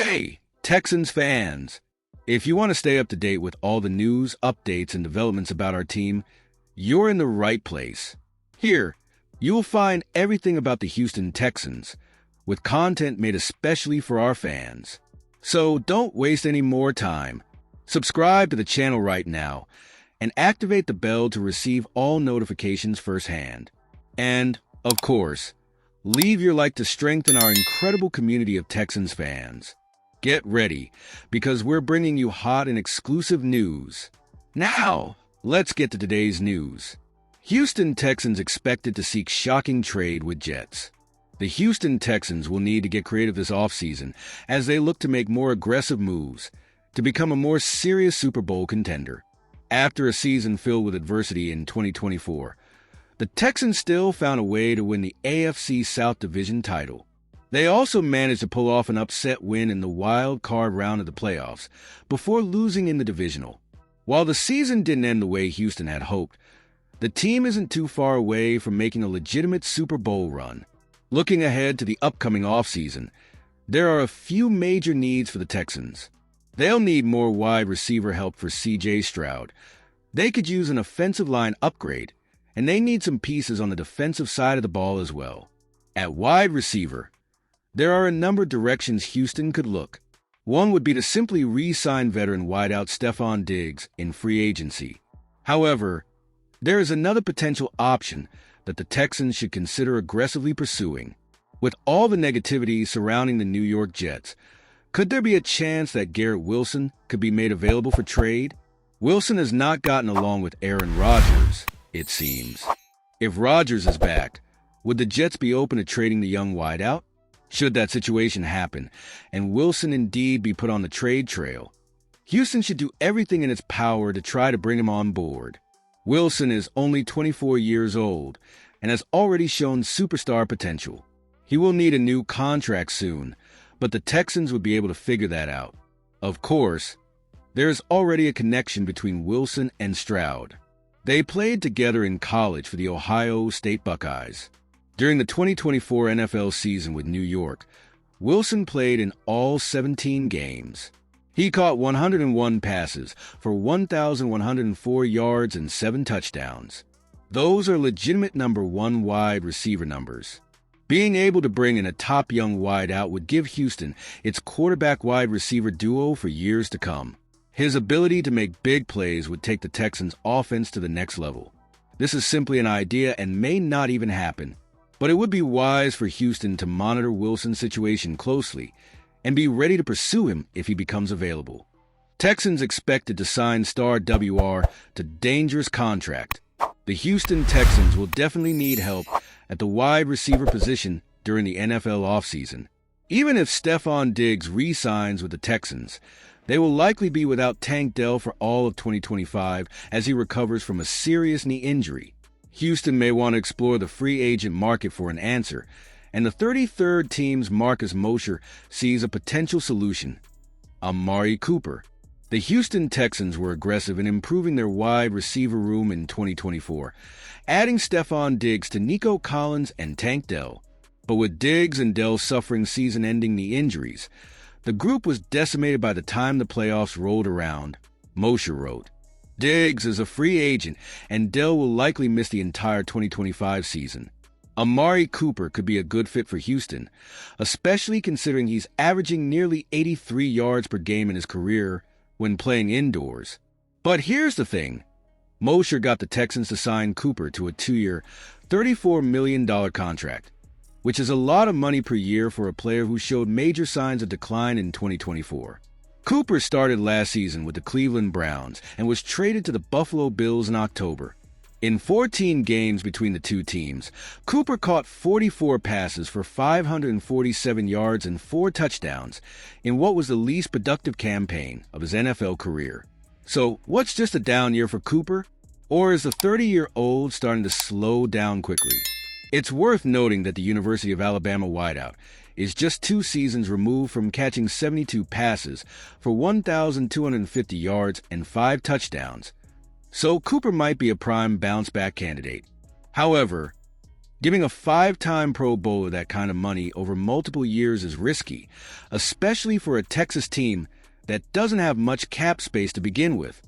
Hey, Texans fans! If you want to stay up to date with all the news, updates, and developments about our team, you're in the right place. Here, you'll find everything about the Houston Texans, with content made especially for our fans. So don't waste any more time. Subscribe to the channel right now, and activate the bell to receive all notifications firsthand. And, of course, leave your like to strengthen our incredible community of Texans fans. Get ready, because we're bringing you hot and exclusive news. Now, let's get to today's news. Houston Texans expected to seek shocking trade with Jets. The Houston Texans will need to get creative this offseason as they look to make more aggressive moves to become a more serious Super Bowl contender. After a season filled with adversity in 2024, the Texans still found a way to win the AFC South Division title. They also managed to pull off an upset win in the wild card round of the playoffs before losing in the divisional. While the season didn't end the way Houston had hoped, the team isn't too far away from making a legitimate Super Bowl run. Looking ahead to the upcoming offseason, there are a few major needs for the Texans. They'll need more wide receiver help for C.J. Stroud. They could use an offensive line upgrade, and they need some pieces on the defensive side of the ball as well. At wide receiver, there are a number of directions Houston could look. One would be to simply re-sign veteran wideout Stefon Diggs in free agency. However, there is another potential option that the Texans should consider aggressively pursuing. With all the negativity surrounding the New York Jets, could there be a chance that Garrett Wilson could be made available for trade? Wilson has not gotten along with Aaron Rodgers, it seems. If Rodgers is back, would the Jets be open to trading the young wideout? Should that situation happen, and Wilson indeed be put on the trade trail, Houston should do everything in its power to try to bring him on board. Wilson is only 24 years old and has already shown superstar potential. He will need a new contract soon, but the Texans would be able to figure that out. Of course, there is already a connection between Wilson and Stroud. They played together in college for the Ohio State Buckeyes. During the 2024 NFL season with New York, Wilson played in all 17 games. He caught 101 passes for 1,104 yards and 7 touchdowns. Those are legitimate number one wide receiver numbers. Being able to bring in a top young wideout would give Houston its quarterback wide receiver duo for years to come. His ability to make big plays would take the Texans' offense to the next level. This is simply an idea and may not even happen, but it would be wise for Houston to monitor Wilson's situation closely and be ready to pursue him if he becomes available. Texans expected to sign star WR to dangerous contract. The Houston Texans will definitely need help at the wide receiver position during the NFL offseason. Even if Stefon Diggs re-signs with the Texans, they will likely be without Tank Dell for all of 2025 as he recovers from a serious knee injury. Houston may want to explore the free agent market for an answer, and the 33rd team's Marcus Mosher sees a potential solution: Amari Cooper. The Houston Texans were aggressive in improving their wide receiver room in 2024, adding Stefon Diggs to Nico Collins and Tank Dell. But with Diggs and Dell suffering season-ending knee injuries, the group was decimated by the time the playoffs rolled around. Mosher wrote, "Diggs is a free agent, and Dell will likely miss the entire 2025 season. Amari Cooper could be a good fit for Houston, especially considering he's averaging nearly 83 yards per game in his career when playing indoors." But here's the thing. Mosher got the Texans to sign Cooper to a 2-year, $34 million contract, which is a lot of money per year for a player who showed major signs of decline in 2024. Cooper started last season with the Cleveland Browns and was traded to the Buffalo Bills in October. In 14 games between the two teams, Cooper caught 44 passes for 547 yards and 4 touchdowns in what was the least productive campaign of his NFL career. So, what's just a down year for Cooper? Or is the 30-year-old starting to slow down quickly? It's worth noting that the University of Alabama wideout is just 2 seasons removed from catching 72 passes for 1,250 yards and 5 touchdowns, so Cooper might be a prime bounce-back candidate. However, Giving a five-time Pro Bowler that kind of money over multiple years is risky, especially for a Texas team that doesn't have much cap space to begin with.